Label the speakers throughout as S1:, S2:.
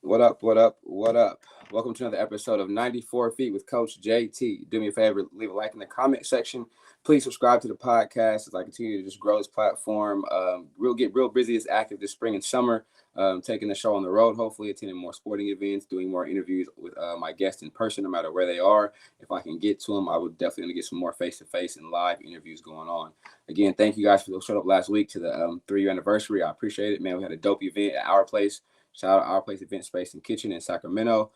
S1: What up? What up? What up? Welcome to another episode of 94 Feet with Coach JT. Do me a favor, leave a like in the comment section. Please subscribe to the podcast as I continue to just grow this platform. We'll get real busy this active this spring and summer, taking the show on the road, hopefully attending more sporting events, doing more interviews with my guests in person, no matter where they are. If I can get to them, I would definitely want to get some more face-to-face and live interviews going on. Again, thank you guys for those showing up last week to the 3-year anniversary. I appreciate it, man. We had a dope event at our place. Shout out Our Place Event Space and Kitchen in Sacramento.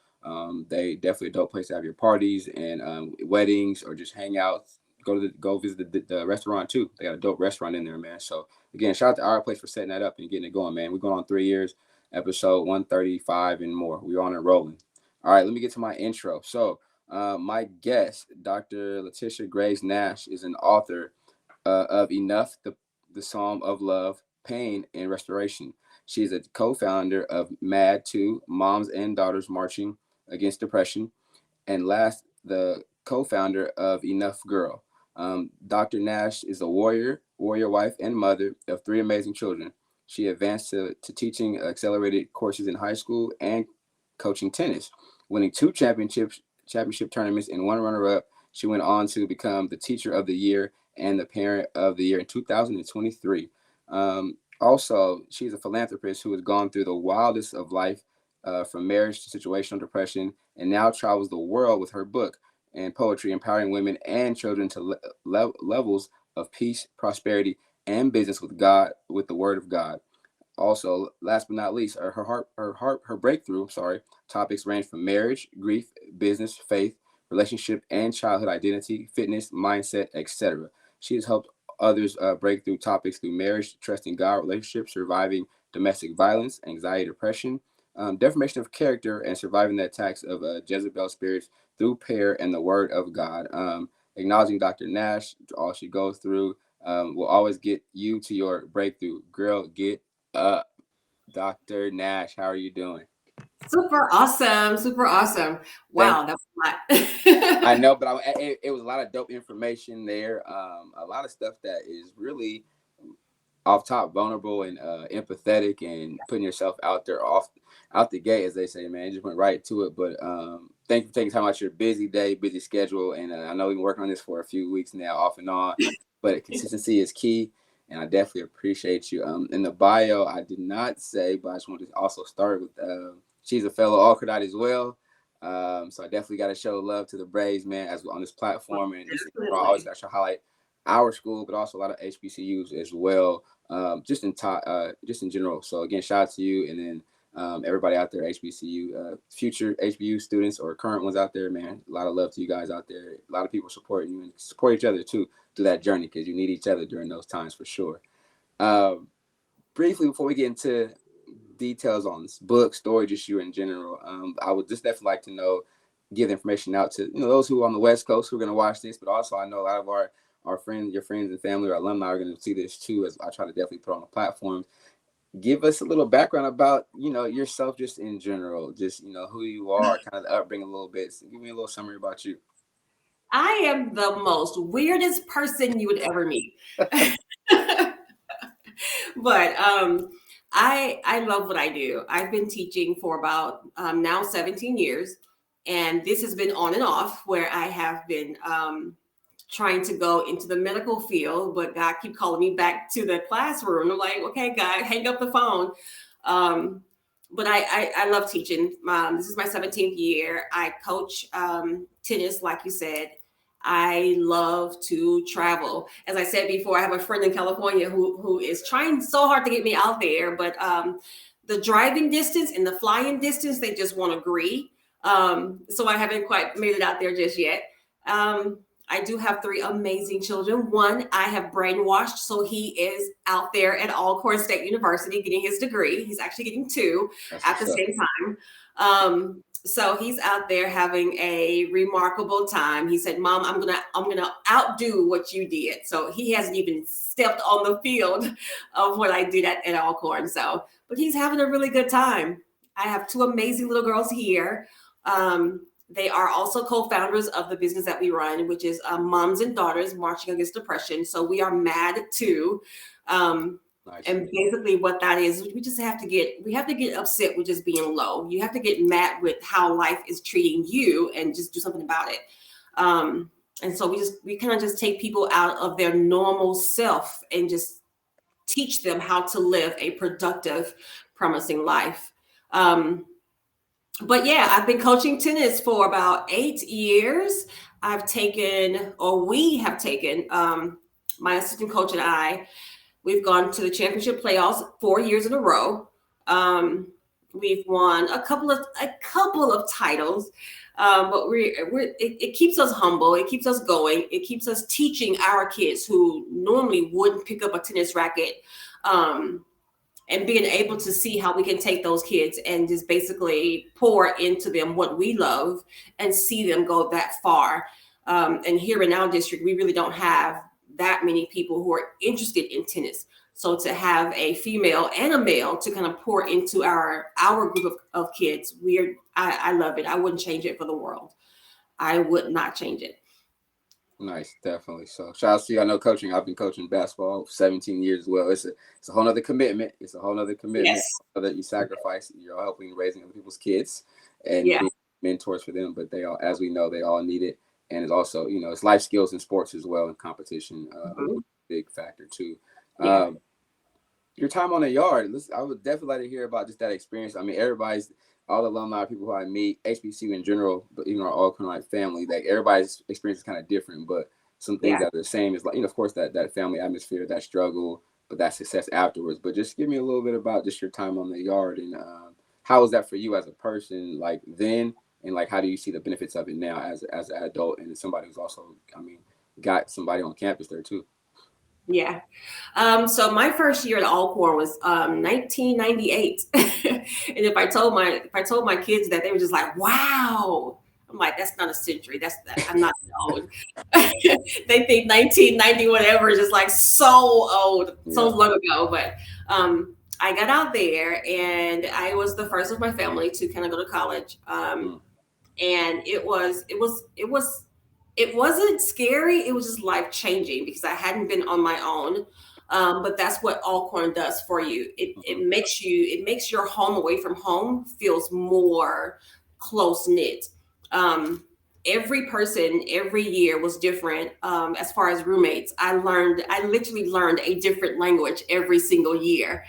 S1: They definitely a dope place to have your parties and weddings or just hang out. Go visit the restaurant too. They got a dope restaurant in there, man. So again, shout out to Our Place for setting that up and getting it going, man. We're going on 3 years, episode 135 and more. We're on and rolling. All right, let me get to my intro. So my guest, Dr. LaTissha Graves Nash, is an author of Enough, the Psalm of Love, Pain, and Restoration. She's a co-founder of MAD 2, Moms and Daughters Marching Against Depression, and last, the co-founder of Enough Girl. Dr. Nash is a warrior wife, and mother of 3 amazing children. She advanced to teaching accelerated courses in high school and coaching tennis, winning 2 championship tournaments and 1 runner-up. She went on to become the Teacher of the Year and the Parent of the Year in 2023. Also, she's a philanthropist who has gone through the wildest of life, from marriage to situational depression, and now travels the world with her book and poetry, empowering women and children to levels of peace, prosperity, and business with God, with the Word of God. Also, last but not least, her breakthrough topics range from marriage, grief, business, faith, relationship, and childhood identity, fitness, mindset, etc. She has helped others break through topics through marriage, trusting God, relationships, surviving domestic violence, anxiety, depression, deformation of character, and surviving the attacks of Jezebel spirits through prayer and the Word of God. Acknowledging Dr. Nash, all she goes through will always get you to your breakthrough. Girl, get up. Dr. Nash, how are you doing?
S2: Super awesome. Wow, that was a lot.
S1: I know, but it was a lot of dope information there. A lot of stuff that is really off top, vulnerable and empathetic, and putting yourself out there out the gate, as they say, man. You just went right to it. But thank you for taking time out your busy day, busy schedule. And I know we've been working on this for a few weeks now, off and on, but consistency is key. And I definitely appreciate you. In the bio, I did not say, but I just wanted to also start with she's a fellow Alcorn as well. So I definitely got to show love to the Braves, man, as on this platform. And just, I always got to highlight our school, but also a lot of HBCUs as well, just in general. So again, shout out to you, and then everybody out there, HBCU, future HBU students or current ones out there, man. A lot of love to you guys out there. A lot of people supporting you and support each other too through that journey, because you need each other during those times for sure. Briefly, before we get into details on this book, story, just you in general, I would just definitely like to know, give information out to those who are on the West Coast who are going to watch this, but also I know a lot of our friends, your friends and family or alumni are going to see this too, as I try to definitely put on the platforms. Give us a little background about, yourself just in general, just, who you are, kind of the upbringing a little bit. So give me a little summary about you.
S2: I am the most weirdest person you would ever meet. But I love what I do. I've been teaching for about now 17 years. And this has been on and off, where I have been trying to go into the medical field, but God keep calling me back to the classroom. I'm like, okay, God, hang up the phone. But I love teaching. This is my 17th year. I coach tennis, like you said. I love to travel. As I said before, I have a friend in California who is trying so hard to get me out there, but the driving distance and the flying distance, they just won't agree. So I haven't quite made it out there just yet. I do have 3 amazing children. One I have brainwashed, so he is out there at Alcorn State University getting his degree. He's actually getting 2 at the same time. So he's out there having a remarkable time. He said, "Mom, I'm gonna outdo what you did." So he hasn't even stepped on the field of what I did at Alcorn. So, but he's having a really good time. I have 2 amazing little girls here. They are also co-founders of the business that we run, which is Moms and Daughters Marching Against Depression. So we are MAD 2.
S1: Nice.
S2: And basically what that is, we have to get upset with just being low. You have to get mad with how life is treating you and just do something about it. And so we kind of just take people out of their normal self and just teach them how to live a productive, promising life. But yeah, I've been coaching tennis for about 8 years. We have taken, my assistant coach and I, we've gone to the championship playoffs 4 years in a row. We've won a couple of titles, but it keeps us humble. It keeps us going. It keeps us teaching our kids who normally wouldn't pick up a tennis racket, and being able to see how we can take those kids and just basically pour into them what we love and see them go that far. And here in our district, we really don't have that many people who are interested in tennis. So to have a female and a male to kind of pour into our group of kids, I love it. I wouldn't change it for the world. I would not change it.
S1: Nice, definitely. So shout out to you. I know coaching. I've been coaching basketball for 17 years as well. It's a whole nother commitment. It's a whole nother commitment that you sacrifice. You're helping raising other people's kids and being mentors for them. But they all, as we know, they all need it. And it's also, it's life skills in sports as well, and competition, a big factor too. Your time on the yard, I would definitely like to hear about just that experience. I mean, all alumni, people who I meet, HBCU in general, but even our Alcorn family, like everybody's experience is kind of different, but some things that are the same is like, of course, that family atmosphere, that struggle, but that success afterwards. But just give me a little bit about just your time on the yard and how was that for you as a person, like then, and like how do you see the benefits of it now as an adult and somebody who's also, got somebody on campus there too.
S2: Yeah. So my first year at Alcorn was 1998. And if I told my kids that, they were just like, wow. I'm like, that's not a century. I'm not old. They think 1990 whatever is just like so old, so long ago. But I got out there and I was the first of my family to kind of go to college. And it wasn't scary. It was just life changing because I hadn't been on my own. But that's what Alcorn does for you. It makes your home away from home feels more close knit. Every person every year was different. As far as roommates, I literally learned a different language every single year.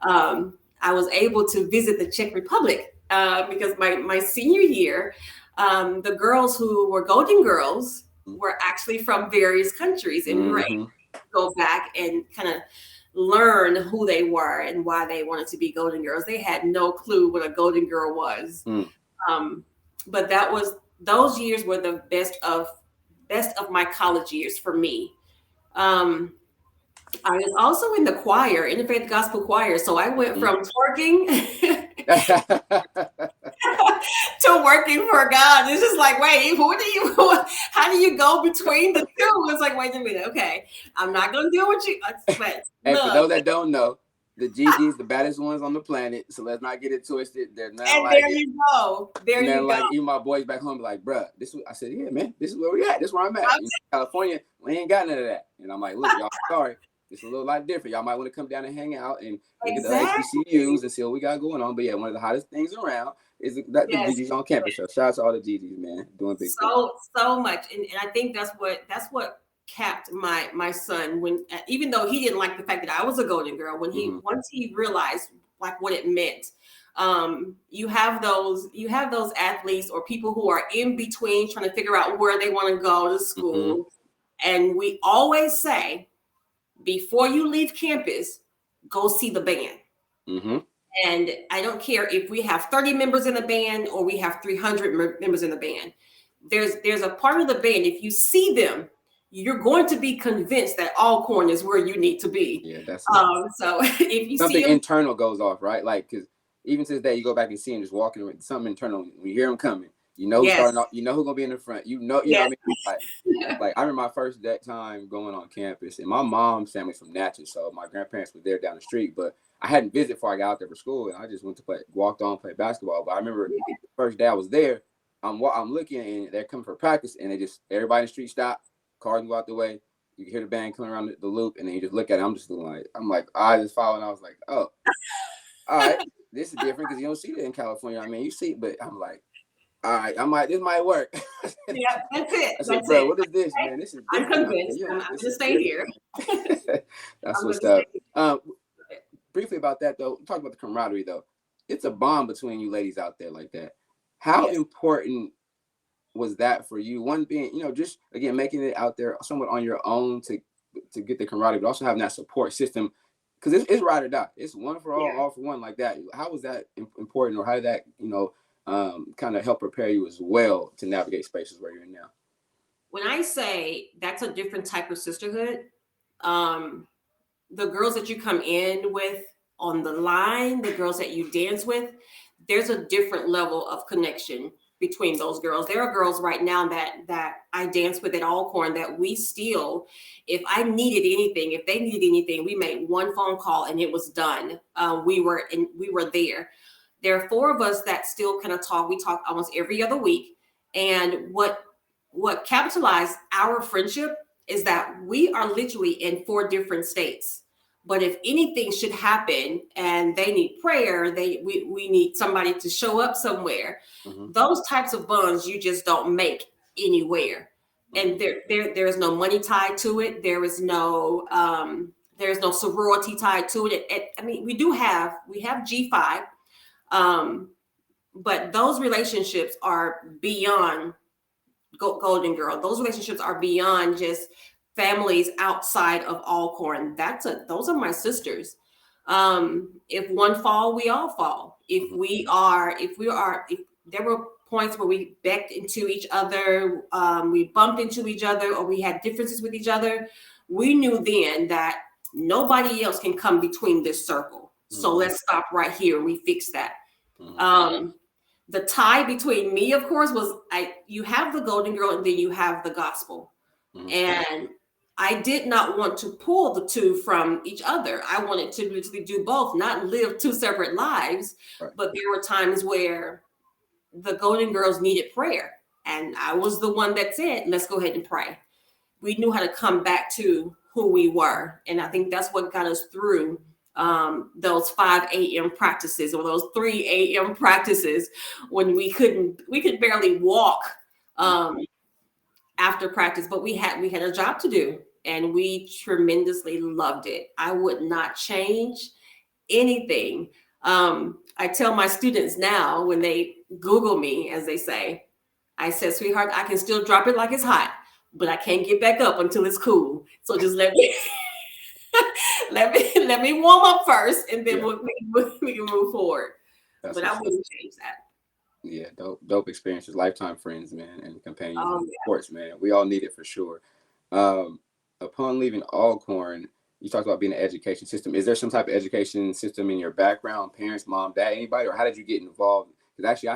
S2: I was able to visit the Czech Republic because my senior year, the girls who were Golden Girls were actually from various countries, and we were able to go back and kind of learn who they were and why they wanted to be Golden Girls. They had no clue what a Golden Girl was. But those years were the best of my college years for me. I was also in the choir, Interfaith Gospel Choir. So I went from twerking to working for God. It's just like, wait, how do you go between the two? It's like, wait a minute. Okay. I'm not going to do what you expect.
S1: And for those that don't know, the Gigi's the baddest ones on the planet. So let's not get it twisted. They're not
S2: and there you go. There you go.
S1: Even my boys back home be like, bruh, I said, yeah, man, this is where we at. This is where I'm at. California, we ain't got none of that. And I'm like, look, y'all, sorry. It's a little lot different. Y'all might want to come down and hang out and look at the HBCUs and see what we got going on. But yeah, one of the hottest things around is the GGs on campus. So shout out to all the GGs, man, doing big things.
S2: So much, and I think that's what capped my son when, even though he didn't like the fact that I was a Golden Girl, when once he realized like what it meant. You have those athletes or people who are in between trying to figure out where they want to go to school, and we always say, before you leave campus, go see the band. And I don't care if we have 30 members in the band or we have 300 members in the band. There's a part of the band, if you see them, you're going to be convinced that Alcorn is where you need to be.
S1: Yeah, that's
S2: so if you
S1: something
S2: see them,
S1: internal goes off, right? Like, because even to this day, you go back and see him just walking with something internal. When you hear him coming, starting off, who's gonna be in the front. You know what I mean? Like I remember my first time going on campus, and my mom's family's from Nasha, so my grandparents were there down the street. But I hadn't visited before I got out there for school, and I just went to walked on, play basketball. But I remember the first day I was there, I'm looking, and they're coming for practice, and everybody in the street stopped, cars move out the way. you hear the band coming around the loop, and then you just look at it. I'm like, I just follow, and I was like, oh, all right, this is different because you don't see that in California. I mean, you see, but I'm like, all right, this might work.
S2: Yeah, that's it.
S1: I said, bro, what is this, man? This is
S2: I'm
S1: different.
S2: convinced. I'm going to stay here.
S1: That's what's up. Briefly about that, though, talk about the camaraderie, though. It's a bond between you ladies out there like that. How important was that for you? One being, just, again, making it out there somewhat on your own to get the camaraderie, but also having that support system, because it's ride or die. It's one for all for one like that. How was that important, or how did that, kind of help prepare you as well to navigate spaces where you're in now?
S2: When I say that's a different type of sisterhood, the girls that you come in with on the line, the girls that you dance with, there's a different level of connection between those girls. There are girls right now that I dance with at Alcorn that we still, if I needed anything, if they needed anything, we made one phone call and it was done. We were there. There are 4 of us that still kind of talk. We talk almost every other week. And what capitalized our friendship is that we are literally in 4 different states. But if anything should happen and they need prayer, we need somebody to show up somewhere. Mm-hmm. Those types of bonds you just don't make anywhere. And there's no money tied to it. There's no sorority tied to it. I mean, we have G5, but those relationships are beyond Golden Girl. Those relationships are beyond just families outside of Alcorn. Those are my sisters. If one fall, we all fall. If there were points where we backed into each other, we bumped into each other, or we had differences with each other, we knew then that nobody else can come between this circle. Mm-hmm. So let's stop right here and we fix that. Mm-hmm. The tie between me, of course, was you have the Golden Girl and then you have the gospel. Mm-hmm. And I did not want to pull the 2 from each other. I wanted to do both, not live 2 separate lives. Right. But there were times where the Golden Girls needed prayer. And I was the one that said, let's go ahead and pray. We knew how to come back to who we were. And I think that's what got us through those 5 a.m. practices, or those 3 a.m. practices when we could barely walk after practice, but we had a job to do and we tremendously loved it. I would not change anything. I tell my students now when they Google me, as they say, I said, sweetheart, I can still drop it like it's hot, but I can't get back up until it's cool. So just let me let me warm up first, and then we can move forward. But I wouldn't change that.
S1: Yeah, dope experiences, lifetime friends, man, and companions in sports, man. We all need it for sure. Upon leaving Alcorn, you talked about being an education system. Is there some type of education system in your background, parents, mom, dad, anybody, or how did you get involved? Because actually,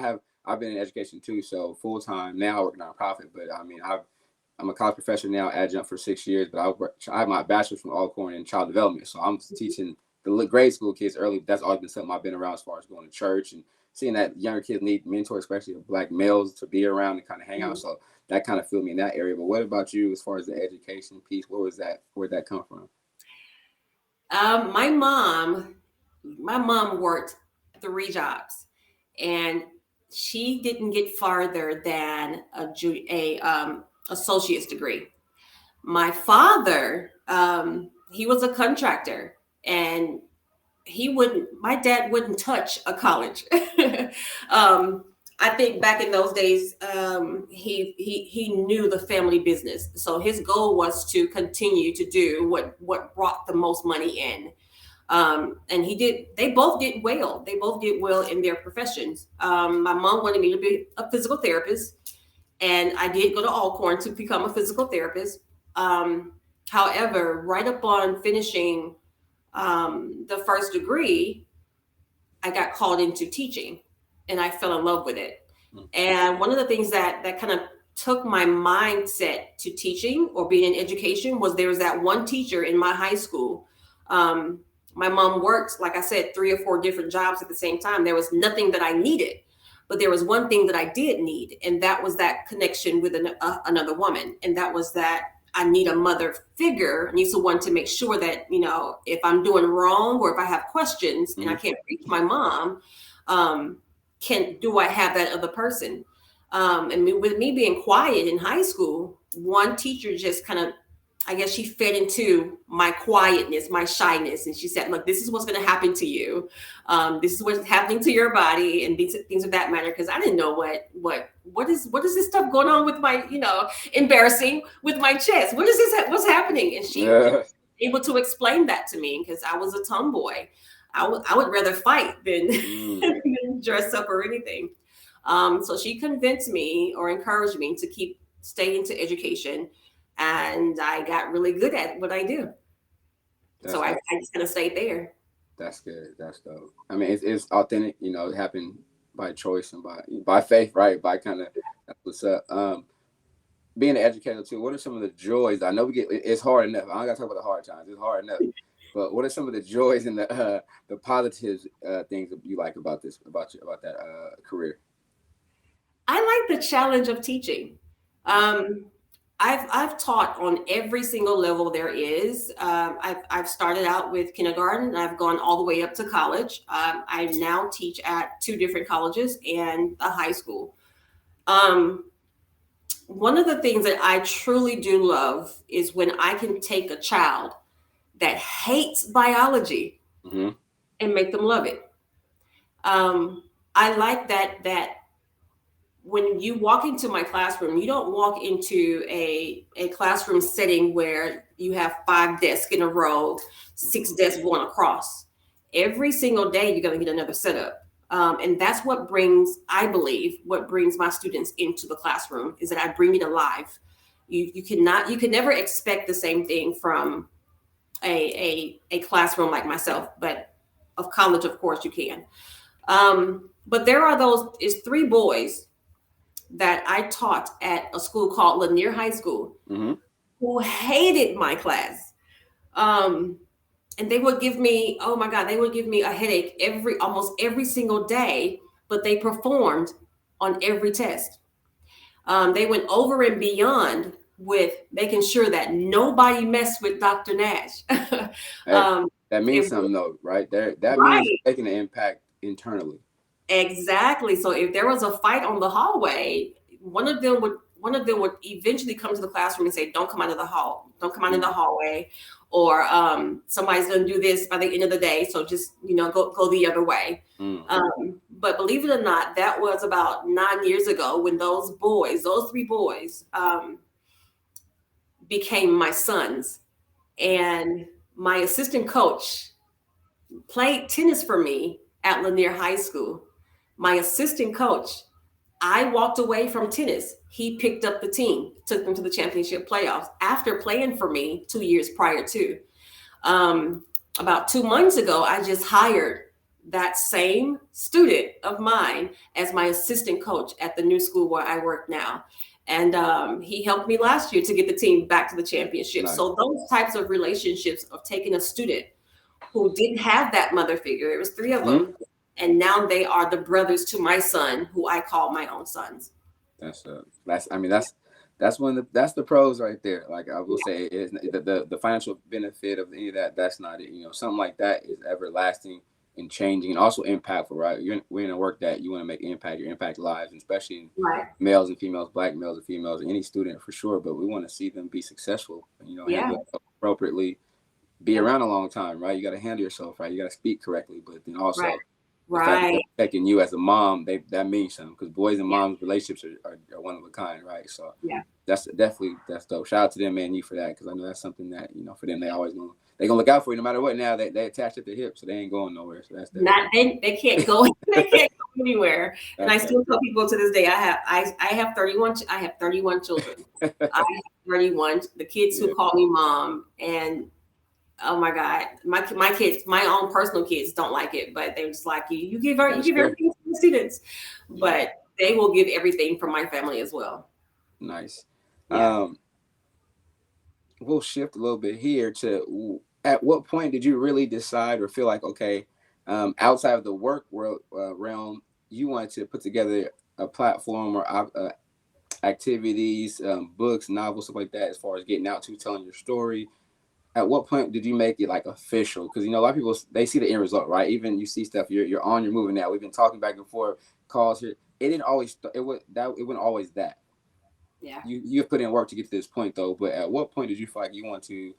S1: I've been in education too, so full time now. I work nonprofit, but I mean, I'm a college professor now, adjunct for 6 years, but I have my bachelor's from Alcorn in child development, so I'm teaching the grade school kids early. That's always been something I've been around as far as going to church and seeing that younger kids need mentors, especially Black males, to be around and kind of hang out. So that kind of filled me in that area. But what about you as far as the education piece? Where'd that come from?
S2: My mom worked 3 jobs, and she didn't get farther than a associate's degree. My father, he was a contractor, and my dad wouldn't touch a college. I think back in those days, he knew the family business. So his goal was to continue to do what brought the most money in. And they both did well. They both did well in their professions. My mom wanted me to be a physical therapist, and I did go to Alcorn to become a physical therapist. However, right upon finishing the first degree, I got called into teaching, and I fell in love with it. Mm-hmm. And one of the things that kind of took my mindset to teaching or being in education was there was that one teacher in my high school. My mom worked, like I said, 3 or 4 different jobs at the same time. There was nothing that I needed, but there was one thing that I did need, and that was that connection with another woman. And that was that I need a mother figure. I need someone to make sure that, you know, if I'm doing wrong or if I have questions and I can't reach my mom, do I have that other person? With me being quiet in high school, one teacher just kind of, I guess she fed into my quietness, my shyness. And she said, look, this is what's going to happen to you. This is what's happening to your body and things of that matter. Cause I didn't know what is this stuff going on with my, you know, embarrassing with my chest. What's happening? And she was able to explain that to me because I was a tomboy. I would rather fight than, than dress up or anything. So she convinced me or encouraged me to stay into education. And I got really good at what I do. So I just kind of stayed there.
S1: That's good. That's dope. I mean, it's authentic, you know, it happened by choice and by faith, right? By kind of, that's what's up. Being an educator too, what are some of the joys? I know it's hard enough. I don't got to talk about the hard times. It's hard enough. But what are some of the joys and the positive things that you like about that career?
S2: I like the challenge of teaching. I've taught on every single level there is. I've started out with kindergarten and I've gone all the way up to college. I now teach at 2 different colleges and a high school. One of the things that I truly do love is when I can take a child that hates biology and make them love it. I like that when you walk into my classroom, you don't walk into a classroom setting where you have 5 desks in a row, 6 desks going across. Every single day, you're going to get another setup. And that's I believe, what brings my students into the classroom is that I bring it alive. You can never expect the same thing from a classroom like myself, but of college, of course, you can. But there are it's 3 boys that I taught at a school called Lanier High School who hated my class. And they would give me, oh my God, they would give me a headache almost every single day, but they performed on every test. They went over and beyond with making sure that nobody messed with Dr. Nash.
S1: That means something though, right? That means making an impact internally.
S2: Exactly. So if there was a fight on the hallway, one of them would eventually come to the classroom and say, don't come out of the hall. Don't come out in the hallway. Or somebody's going to do this by the end of the day. So just, you know, go the other way. But believe it or not, that was about 9 years ago when those 3 boys became my sons. And my assistant coach played tennis for me at Lanier High School. My assistant coach, I walked away from tennis. He picked up the team, took them to the championship playoffs after playing for me 2 years prior to. About 2 months ago, I just hired that same student of mine as my assistant coach at the new school where I work now. And he helped me last year to get the team back to the championship. Nice. So those types of relationships of taking a student who didn't have that mother figure, it was 3 of them, and now they are the brothers to my son, who I call my own sons.
S1: That's the pros right there. Like I will say, is the financial benefit of any of that. That's not it. You know, something like that is everlasting and changing, and also impactful. Right? We're in a work that you want to make impact. You impact lives, and especially males and females, Black males and females, any student for sure. But we want to see them be successful. You know, handle it appropriately, be around a long time. Right? You got to handle yourself. Right? You got to speak correctly, but then also.
S2: Right.
S1: Affecting you as a mom, that means something, because boys and moms relationships are one of a kind, right? So that's dope. Shout out to them and you for that, because I know that's something that, you know, for them, they're gonna look out for you no matter what. Now they attached at the hip, so they ain't going nowhere. So that's
S2: they can't go anywhere. And I still tell people to this day, I have 31 children. I have 31. The kids who call me mom, and oh my God, my kids, my own personal kids don't like it, but they're just like, you give everything to the students, but they will give everything for my family as well.
S1: Nice. We'll shift a little bit here to, at what point did you really decide or feel like, okay, outside of the work world realm, you wanted to put together a platform or activities, books, novels, stuff like that, as far as getting out to telling your story? At what point did you make it like official? Because, you know, a lot of people, they see the end result, right? Even you see stuff, you're on, you're moving now. We've been talking back and forth, calls here. It didn't always, it wasn't always that.
S2: Yeah.
S1: You've put in work to get to this point though. But at what point did you feel like you want to,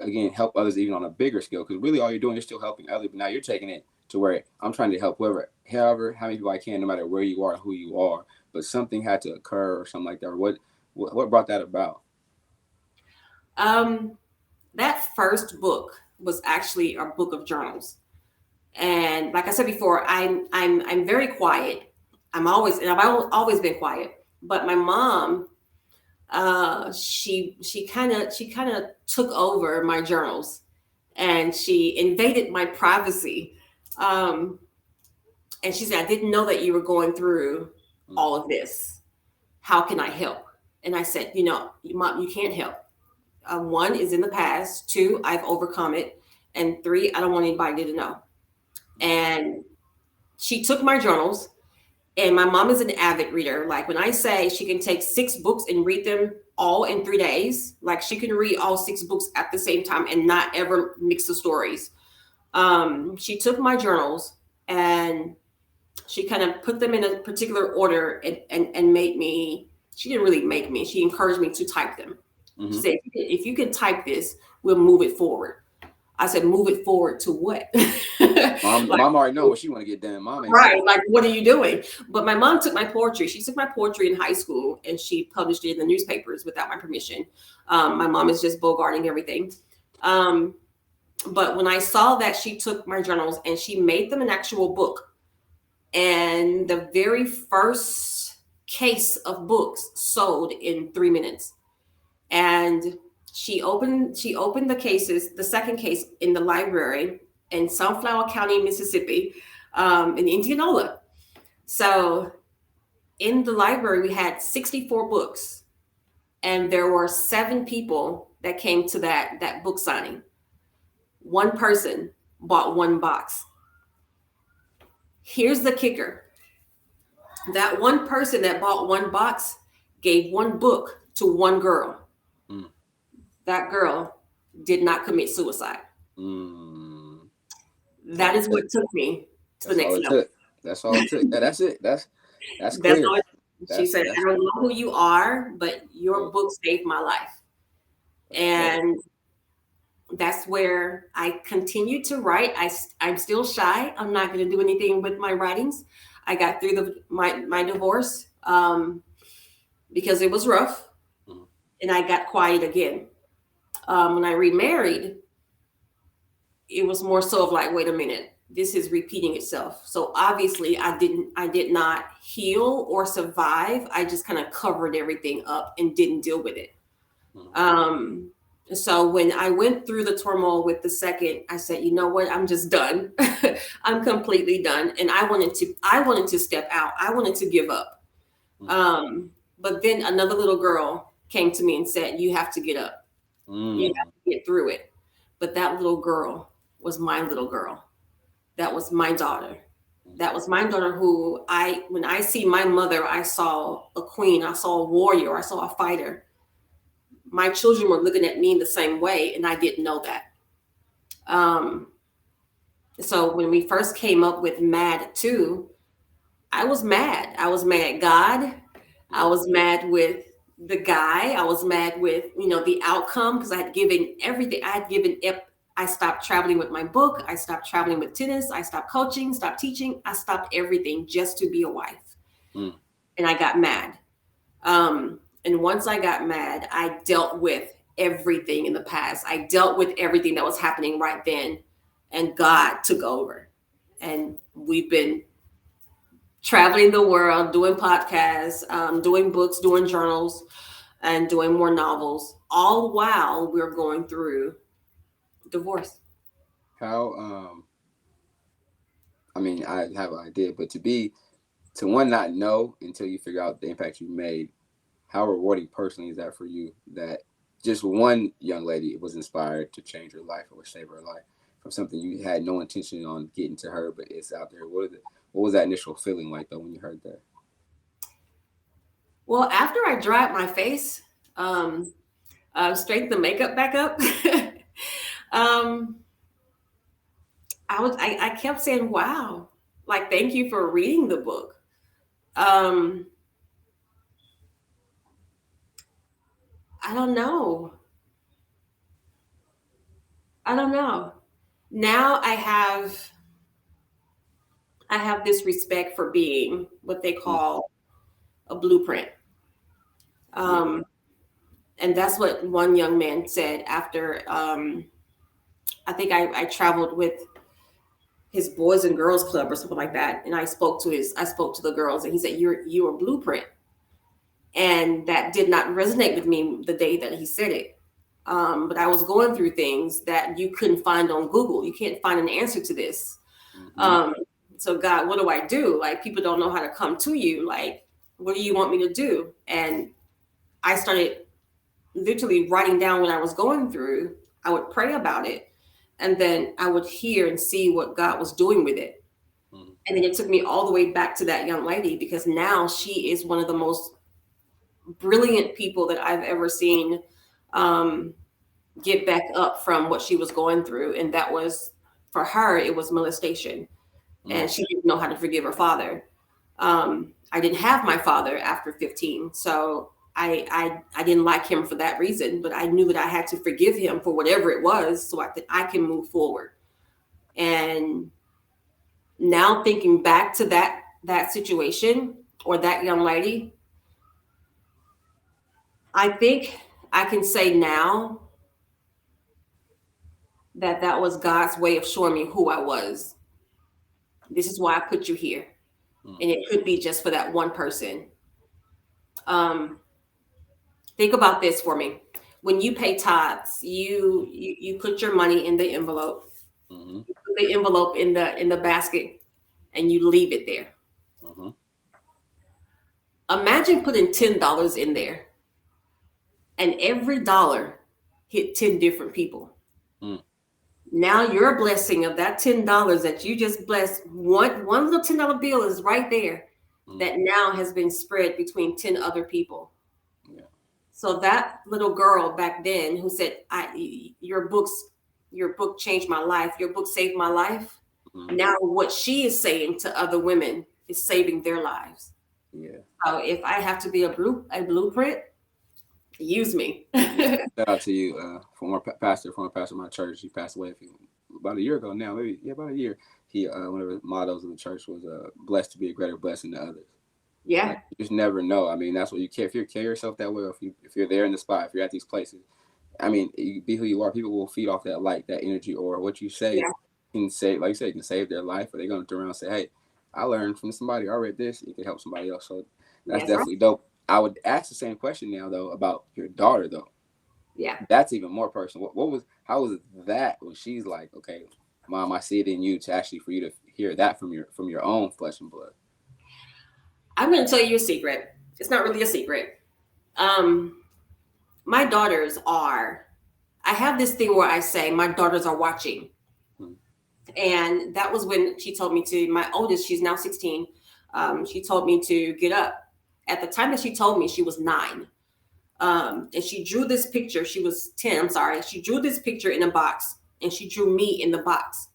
S1: again, help others even on a bigger scale? Because really all you're doing is still helping others, but now you're taking it to where I'm trying to help however, how many people I can, no matter where you are, who you are. But something had to occur or something like that. Or what brought that about?
S2: That first book was actually a book of journals. And like I said before, I'm very quiet. I've always been quiet. But my mom, she kind of took over my journals, and she invaded my privacy. And she said, "I didn't know that you were going through all of this. How can I help?" And I said, "Mom, you can't help. One is in the past. Two, I've overcome it. And three, I don't want anybody to know." And she took my journals, and my mom is an avid reader. Like when I say she can take 6 books and read them all in 3 days, like she can read all 6 books at the same time and not ever mix the stories. She took my journals and she kind of put them in a particular order and made me, she didn't really make me, she encouraged me to type them.
S1: Mm-hmm.
S2: She said, if you can type this, we'll move it forward. I said, move it forward to what?
S1: Mom already know what she want to get done. Mom ain't
S2: right. Like, what are you doing? But my mom took my poetry. She took my poetry in high school and she published it in the newspapers without my permission. My mom is just bogarting everything. But when I saw that she took my journals and she made them an actual book, and the very first case of books sold in 3 minutes. And she opened the second case in the library in Sunflower County, Mississippi, in Indianola. So in the library, we had 64 books, and there were 7 people that came to that book signing. One person bought 1 box. Here's the kicker. That one person that bought 1 box gave 1 book to 1 girl. Mm. That girl did not commit suicide. Mm. That is what took me to the next level.
S1: That's all it took. That's it. That's clear.
S2: She said, "I don't know who you are, but your book saved my life." And that's where I continued to write. I'm still shy. I'm not going to do anything with my writings. I got through my divorce because it was rough, and I got quiet again. When I remarried, it was more so of like, wait a minute, this is repeating itself. So obviously, I did not heal or survive. I just kind of covered everything up and didn't deal with it. So when I went through the turmoil with the second, I said, you know what? I'm just done. I'm completely done. And I wanted to step out. I wanted to give up. But then another little girl came to me and said, you have to get up. You have to get through it. But that little girl was my little girl. That was my daughter. That was my daughter who when I see my mother, I saw a queen. I saw a warrior. I saw a fighter. My children were looking at me in the same way, and I didn't know that. So when we first came up with Mad 2, I was mad. I was mad at God. I was mad with the guy. I was mad with, the outcome, because I had given everything. I stopped traveling with my book. I stopped traveling with tennis. I stopped coaching, stopped teaching. I stopped everything just to be a wife. And I got mad. And once I got mad, I dealt with everything in the past. I dealt with everything that was happening right then, and God took over. And we've been traveling the world, doing podcasts, doing books, doing journals, and doing more novels, all while we're going through divorce.
S1: How, I have an idea, but to one, not know until you figure out the impact you made, how rewarding personally is that for you, that just one young lady was inspired to change her life or save her life from something you had no intention on getting to her, but it's out there? What was that initial feeling like though when you heard that?
S2: Well, after I dried my face, um, straightened the makeup back up, um, I kept saying, "Wow, like thank you for reading the book." Um, I don't know. I don't know. Now I have this respect for being what they
S1: Mm,
S2: call a blueprint.
S1: yeah.
S2: Um, and that's what one young man said after I think I traveled with his Boys and Girls Club or something like that. And I spoke to the girls and he said, you're a blueprint. And that did not resonate with me the day that he said it. But I was going through things that you couldn't find on Google. You can't find an answer to this.
S1: Mm-hmm.
S2: Um, so God, what do I do? Like people don't know how to come to you. Like, what do you want me to do? And I started literally writing down what I was going through. I would pray about it, and then I would hear and see what God was doing with it.
S1: Mm-hmm.
S2: And then it took me all the way back to that young lady because now she is one of the most brilliant people that I've ever seen um, get back up from what she was going through. And that was, for her, it was molestation. And she didn't know how to forgive her father. I didn't have my father after 15. So I didn't like him for that reason, but I knew that I had to forgive him for whatever it was so I can move forward. And now thinking back to that situation or that young lady, I think I can say now that that was God's way of showing me who I was. This is why I put you here.
S1: Mm-hmm.
S2: And it could be just for that one person. Um, think about this for me. When you pay tithes, you put your money in the envelope.
S1: Mm-hmm.
S2: You put the envelope in the basket and you leave it there.
S1: Mm-hmm.
S2: Imagine putting $10 in there and every dollar hit 10 different people.
S1: Mm-hmm.
S2: Now your blessing of that $10 that you just blessed, one little $10 bill is right there that now has been spread between 10 other people.
S1: Yeah.
S2: So that little girl back then who said, your book changed my life, your book saved my life.
S1: Mm-hmm.
S2: Now what she is saying to other women is saving their lives.
S1: Yeah.
S2: So if I have to be a blueprint, use me.
S1: Yeah. Shout out to you, former pastor of my church. He passed away about a year ago now, maybe about a year. He one of the mottos of the church was blessed to be a greater blessing to others.
S2: Yeah.
S1: Like, you just never know. I mean, that's what you care. If you carry yourself that way, or if you're there in the spot, if you're at these places, I mean, you be who you are. People will feed off that light, that energy, or what you say
S2: Yeah.
S1: can save. Like you said, can save their life, or they're gonna turn around and say, "Hey, I learned from somebody. I read this. It can help somebody else." So that's
S2: That's right.
S1: definitely dope. I would ask the same question now though about your daughter though.
S2: Yeah.
S1: That's even more personal. How was that when she's like, "Okay, Mom, I see it in you to actually for you to hear that from your own flesh and blood."
S2: I'm going to tell you a secret. It's not really a secret. Um, my daughters are, I have this thing where I say, my daughters are watching.
S1: Hmm.
S2: And that was when she told me to, my oldest, she's now 16. She told me to get up. At the time that she told me, she was 9. And she drew this picture. She was 10, I'm sorry. She drew this picture in a box and she drew me in the box.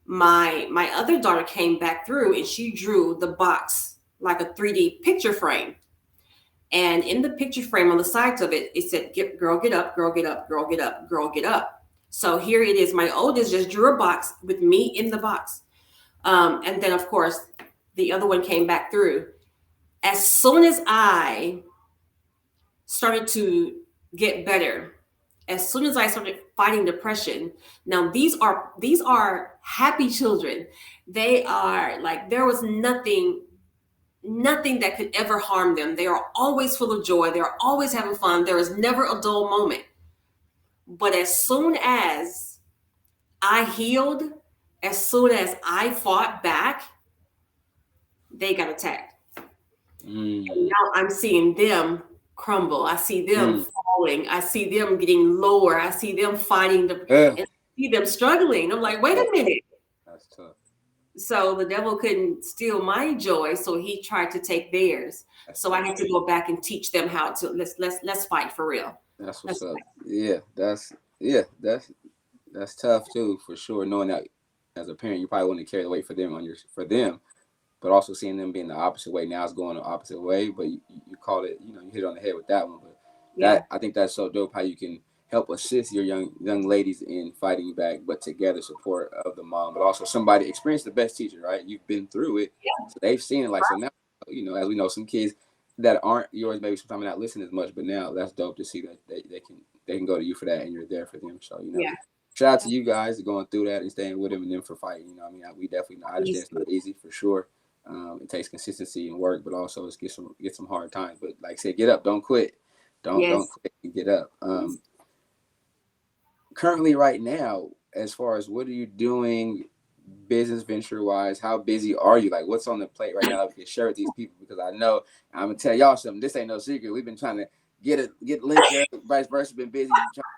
S2: My other daughter came back through and she drew the box like a 3D picture frame. And in the picture frame on the sides of it, it said, girl, get up, girl, get up, girl, get up, girl, get up. So here it is. My oldest just drew a box with me in the box. And then, of course, the other one came back through. As soon as I started to get better, as soon as I started fighting depression, now these are happy children. They are like, there was nothing that could ever harm them. They are always full of joy. They're always having fun. There is never a dull moment. But as soon as I healed, as soon as I fought back, they got attacked. And now I'm seeing them crumble. I see them falling. I see them getting lower. I see them fighting and I see them struggling. I'm like, wait a minute.
S1: That's tough.
S2: So the devil couldn't steal my joy, so he tried to take theirs. So I had to go back and teach them how to let's fight for real.
S1: That's what's
S2: Let's
S1: up.
S2: fight.
S1: Yeah, that's tough too, for sure. Knowing that as a parent, you probably want to carry the weight for them for them, but also seeing them being the opposite way. Now it's going the opposite way, but you called it, you hit on the head with that one. But
S2: Yeah.
S1: I think that's so dope how you can help assist your young ladies in fighting back, but together support of the mom, but also somebody experienced the best teacher, right? You've been through it,
S2: Yeah.
S1: so they've seen it. Like so now, as we know, some kids that aren't yours maybe sometimes not listening as much, but now that's dope to see that they can go to you for that and you're there for them. So
S2: Yeah.
S1: shout out to you guys for going through that and staying with them and them for fighting. We definitely I understand it's not easy for sure. It takes consistency and work, but also it's get some hard times. But like I said, get up, don't quit, don't
S2: Yes.
S1: quit, and get up. Currently, right now, as far as what are you doing, business venture wise? How busy are you? Like, what's on the plate right now that we can share with these people? Because I know I'm gonna tell y'all something. This ain't no secret. We've been trying to get linked up, vice versa. Been busy,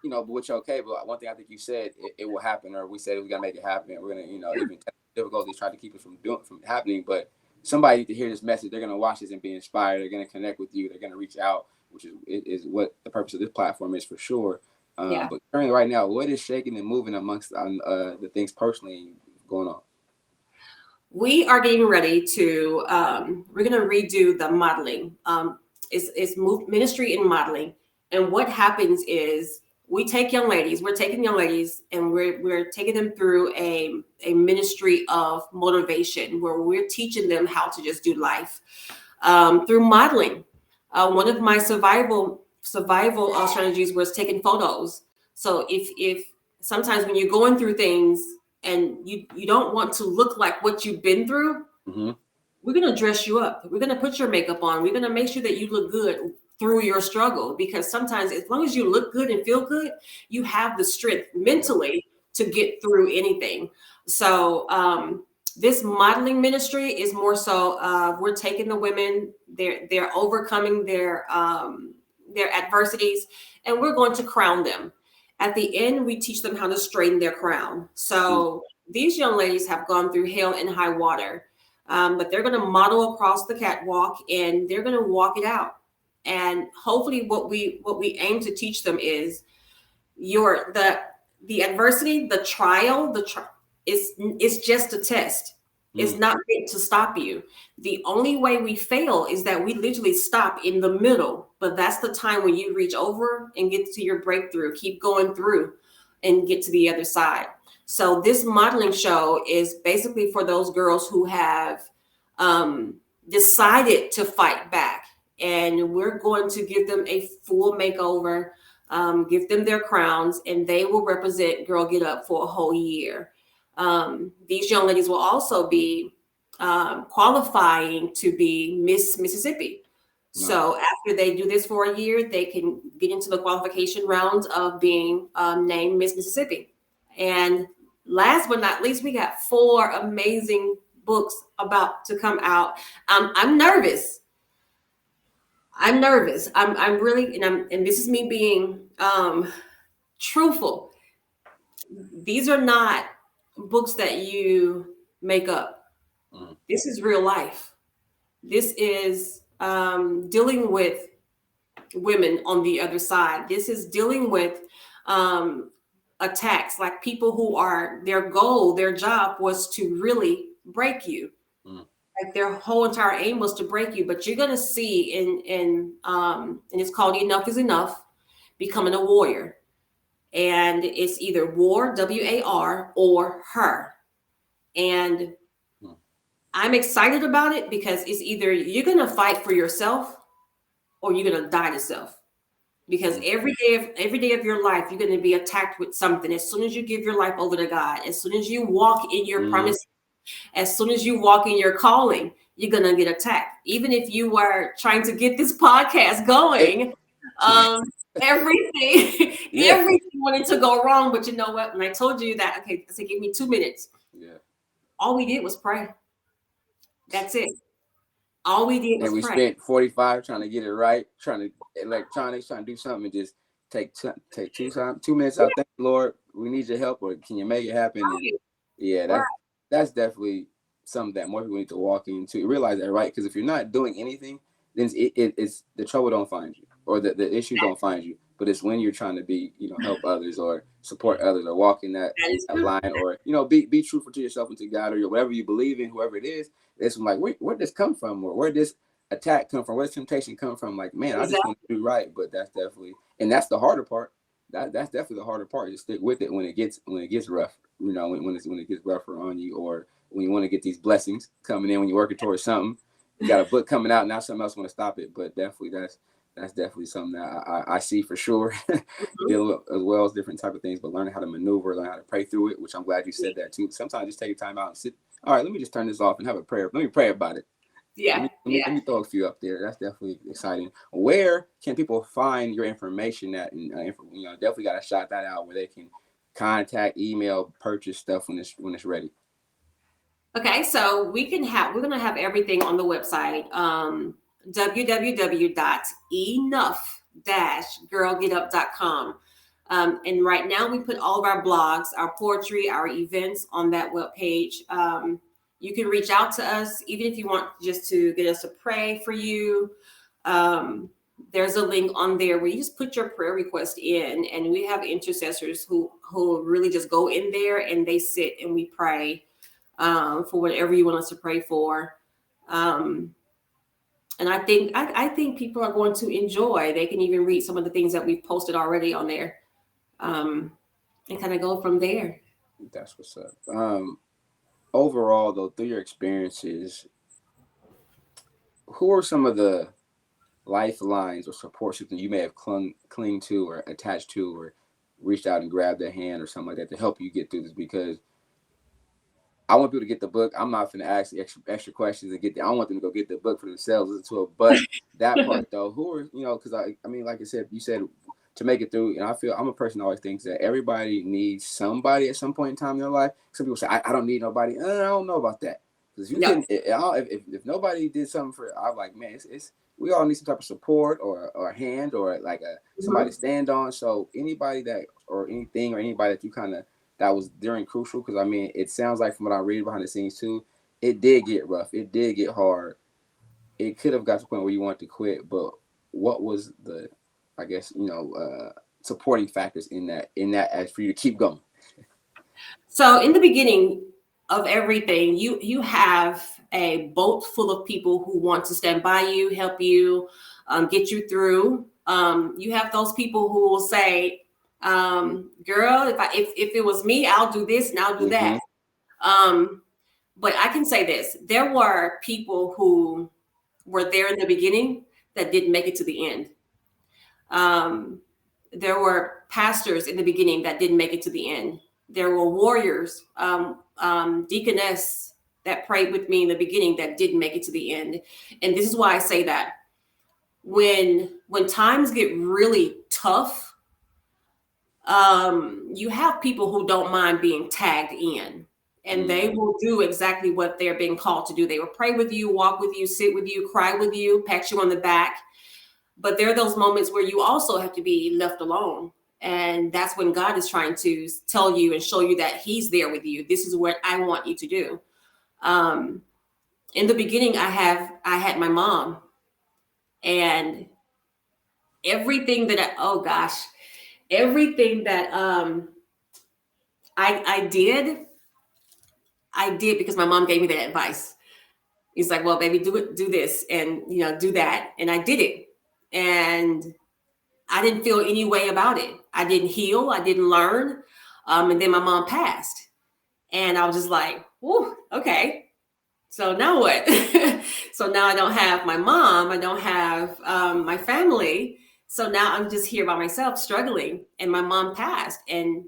S1: but which okay. But one thing I think you said it will happen, or we said we gotta make it happen. We're gonna, even difficulties trying to keep it from happening. But somebody need to hear this message. They're gonna watch this and be inspired. They're gonna connect with you. They're gonna reach out, which is what the purpose of this platform is for sure.
S2: Yeah.
S1: But currently, right now, what is shaking and moving amongst the things personally going on?
S2: We are getting ready to we're going to redo the modeling. It's ministry and modeling. And what happens is we're taking young ladies and we're taking them through a ministry of motivation where we're teaching them how to just do life through modeling. One of my survival strategies was taking photos. So if sometimes when you're going through things and you don't want to look like what you've been through,
S1: Mm-hmm.
S2: we're going to dress you up. We're going to put your makeup on. We're going to make sure that you look good through your struggle, because sometimes as long as you look good and feel good, you have the strength mentally to get through anything. So this modeling ministry is more so we're taking the women, they're overcoming their adversities, and we're going to crown them. At the end, we teach them how to straighten their crown. So these young ladies have gone through hell and high water, but they're going to model across the catwalk and they're going to walk it out. And hopefully, what we aim to teach them is the adversity, the trial, is just a test. It's not meant to stop you. The only way we fail is that we literally stop in the middle. But that's the time when you reach over and get to your breakthrough, keep going through and get to the other side. So this modeling show is basically for those girls who have decided to fight back. And we're going to give them a full makeover, give them their crowns, and they will represent Girl Get Up for a whole year. These young ladies will also be qualifying to be Miss Mississippi.
S1: Nice.
S2: So after they do this for a year, they can get into the qualification rounds of being named Miss Mississippi. And last but not least, we got 4 amazing books about to come out. I'm nervous. I'm really, and this is me being truthful. These are not books that you make up. This is real life. This is dealing with women on the other side. This is dealing with attacks, like people who are, their goal, their job was to really break you. Like their whole entire aim was to break you. But you're gonna see and it's called Enough is Enough, Becoming a Warrior. And it's either war, WAR, or her. And I'm excited about it because it's either you're going to fight for yourself or you're going to die to self. Because every day of your life, you're going to be attacked with something. As soon as you give your life over to God, as soon as you walk in your promise, as soon as you walk in your calling, you're going to get attacked. Even if you were trying to get this podcast going, everything wanted to go wrong. But you know what? When I told you that, okay, I said, give me 2 minutes. Yeah. All we did was pray. That's it. All we did was
S1: pray. And we spent 45 trying to get it right, trying to electronics, trying to do something, and just take 2 minutes out. Thank you, Lord. We need your help, or can you make it happen? And that's definitely something that more people need to walk into, realize that, right? Because if you're not doing anything, then it's the trouble don't find you, or the issues don't find you. But it's when you're trying to be, help others or support others or walk in that
S2: That is true.
S1: line, or be truthful to yourself and to God, or whatever you believe in, whoever it is. It's like, where this come from, or where this attack come from, where this temptation come from? Like, man, I just want to do right, but that's definitely, and that's the harder part. That's definitely the harder part. Just stick with it when it gets rough. When it gets rougher on you, or when you want to get these blessings coming in, when you're working towards something. You got a book coming out now, something else want to stop it, but definitely that's definitely something that I see for sure. Dealing with, as well as different type of things, but learning how to maneuver, learn how to pray through it, which I'm glad you said that too. Sometimes just take time out and sit. All right, let me just turn this off and have a prayer. Let me pray about it.
S2: Yeah.
S1: Let me throw a few up there. That's definitely exciting. Where can people find your information at? And definitely got to shout that out, where they can contact, email, purchase stuff when it's ready.
S2: Okay, so we're gonna have everything on the website, www.enough-girlgetup.com. And right now we put all of our blogs, our poetry, our events on that webpage. You can reach out to us, even if you want just to get us to pray for you. There's a link on there where you just put your prayer request in, and we have intercessors who really just go in there and they sit and we pray for whatever you want us to pray for. And I think people are going to enjoy. They can even read some of the things that we've posted already on there, and kind of go from there.
S1: That's what's up. Overall, though, through your experiences, who are some of the lifelines or support systems you may have clung to, or attached to, or reached out and grabbed their hand or something like that to help you get through this? Because I want people to get the book. I'm not going to ask extra questions and I want them to go get the book for themselves, listen to it. But that part, though, who are, because I mean, like I said, you said to make it through. And I feel I'm a person who always thinks that everybody needs somebody at some point in time in their life. Some people say, I don't need nobody. I don't know about that. Because if nobody did something for, I'm like, man, it's we all need some type of support or a hand or like somebody to stand on. So anybody that, or anything, or anybody that you kind of, that was during crucial, because I mean, it sounds like from what I read behind the scenes too, it did get rough. It did get hard. It could have got to the point where you wanted to quit, but what was the, I guess, supporting factors in that as for you to keep going?
S2: So in the beginning of everything, you have a boat full of people who want to stand by you, help you, get you through. You have those people who will say, girl, if it was me, I'll do this and I'll do that. But I can say this, there were people who were there in the beginning that didn't make it to the end. There were pastors in the beginning that didn't make it to the end. There were warriors, deaconess that prayed with me in the beginning that didn't make it to the end. And this is why I say that when times get really tough, you have people who don't mind being tagged in, and they will do exactly what they're being called to do. They will pray with you, walk with you, sit with you, cry with you, pat you on the back. But there are those moments where you also have to be left alone. And that's when God is trying to tell you and show you that he's there with you. This is what I want you to do. In the beginning, I had my mom, and everything that everything that I did because my mom gave me that advice. He's like, well, baby, do this and, do that. And I did it. And I didn't feel any way about it. I didn't heal. I didn't learn. And then my mom passed. And I was just like, whew, okay. So now what? So now I don't have my mom. I don't have my family. So now I'm just here by myself struggling. And my mom passed and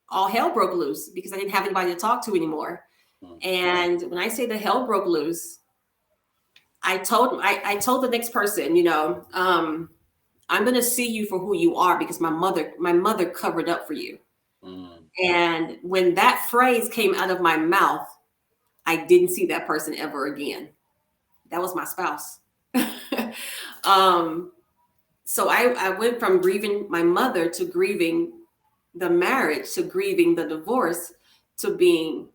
S2: all hell broke loose because I didn't have anybody to talk to anymore. And when I say the hell broke loose, I told the next person, I'm going to see you for who you are because my mother covered up for you. And when that phrase came out of my mouth, I didn't see that person ever again. That was my spouse. So I went from grieving my mother to grieving the marriage, to grieving the divorce, to being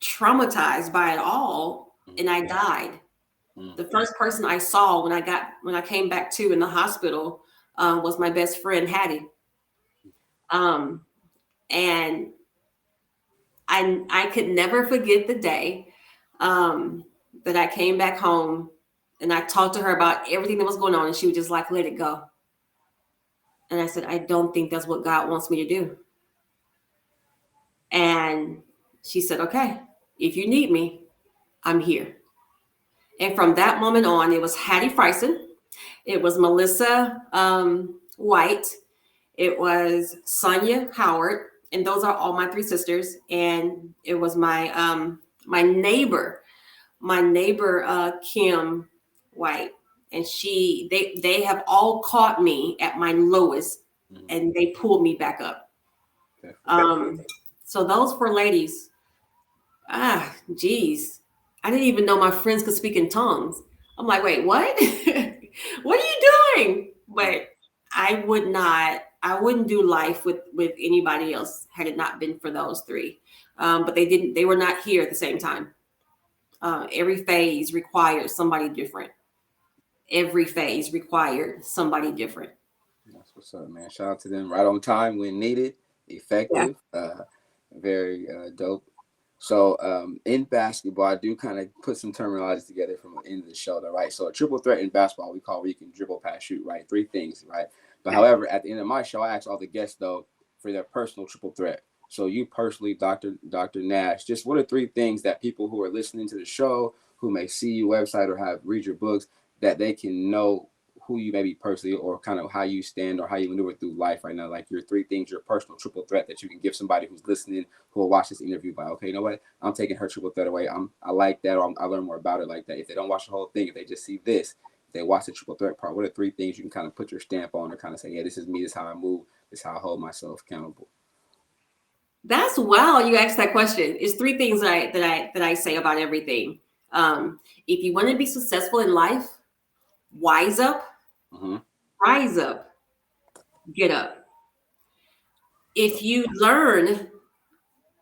S2: traumatized by it all, and I died. The first person I saw when I came back to in the hospital was my best friend Hattie, um, and I could never forget the day that I came back home and I talked to her about everything that was going on, and she was just like, "Let it go." And I said, "I don't think that's what God wants me to do." And she said, "Okay, if you need me, I'm here." And from that moment on, it was Hattie Freisen, it was Melissa White, it was Sonia Howard, and those are all my three sisters. And it was my neighbor, Kim White, and they have all caught me at my lowest, and they pulled me back up. So those four ladies, geez, I didn't even know my friends could speak in tongues. I'm like, wait, what? What are you doing? But I wouldn't do life with anybody else had it not been for those three. But they were not here at the same time. Every phase required somebody different. Every phase required somebody different.
S1: That's what's up, man. Shout out to them. Right on time when needed, effective, very dope. So in basketball, I do kind of put some terminology together from the end of the show, though, right? So a triple threat in basketball, we call where you can dribble, pass, shoot, right? Three things, right? But however, at the end of my show, I ask all the guests, though, for their personal triple threat. So you personally, Dr. Nash, just what are three things that people who are listening to the show, who may see your website or read your books, that they can know who you may be personally, or kind of how you stand or how you maneuver through life right now? Like your three things, your personal triple threat that you can give somebody who's listening, who will watch this interview by, okay, you know what? I'm taking her triple threat away. I like that, or I learn more about it like that. If they don't watch the whole thing, if they just see this, if they watch the triple threat part, what are three things you can kind of put your stamp on or kind of say, yeah, this is me, this is how I move, this is how I hold myself accountable?
S2: That's wild. You asked that question. It's three things that I say about everything. If you want to be successful in life, wise up, rise up, get up. If you learn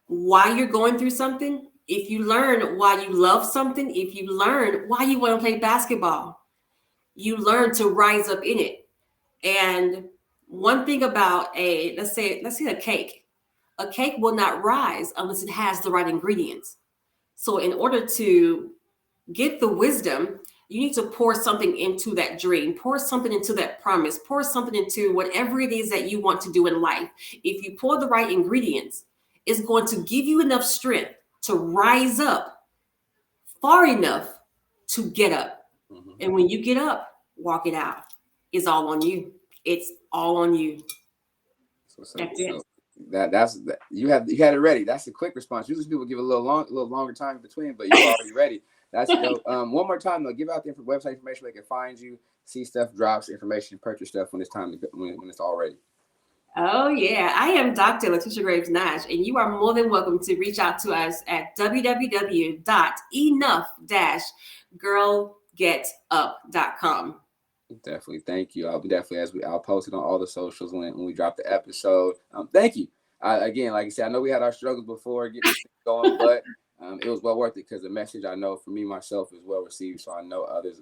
S2: why you're going through something, if you learn why you love something, if you learn why you want to play basketball, you learn to rise up in it. And one thing about let's say a cake will not rise unless it has the right ingredients. So in order to get the wisdom, you need to pour something into that dream, pour something into that promise, pour something into whatever it is that you want to do in life. If you pour the right ingredients, it's going to give you enough strength to rise up far enough to get up. And when you get up, walk it out. It's all on you. It's all on you.
S1: So you had it ready. That's a quick response. Usually people give a little longer time in between, but you're already ready. That's dope. One more time though, give out the website information where they can find you, see stuff, drops, information, purchase stuff when it's time to when it's all ready.
S2: Oh yeah, I am Dr. LaTissha Graves Nash, and you are more than welcome to reach out to us at www.enough-girlgetup.com.
S1: Definitely, thank you. I'll post it on all the socials when we drop the episode. Thank you. Again, like I said, I know we had our struggles before getting this thing going, but it was well worth it because the message, I know for me myself, is well received. So I know others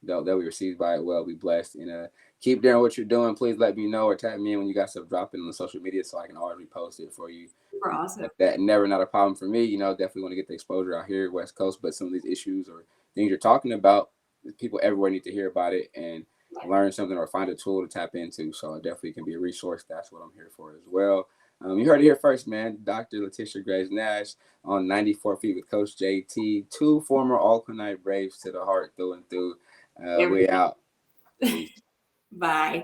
S1: they'll be received by it well, be blessed, and keep doing what you're doing. Please let me know or tag me in when you got stuff dropping on the social media so I can always repost it for you.
S2: Super awesome.
S1: That never not a problem for me. Definitely want to get the exposure out here West Coast, but some of these issues or things you're talking about, people everywhere need to hear about it and learn something or find a tool to tap into. So it definitely can be a resource. That's what I'm here for as well. You heard it here first, man. Dr. LaTissha Graves Nash on 94 Feet with Coach JT. Two former Alcorn Braves to the heart through and through. We out.
S2: Bye.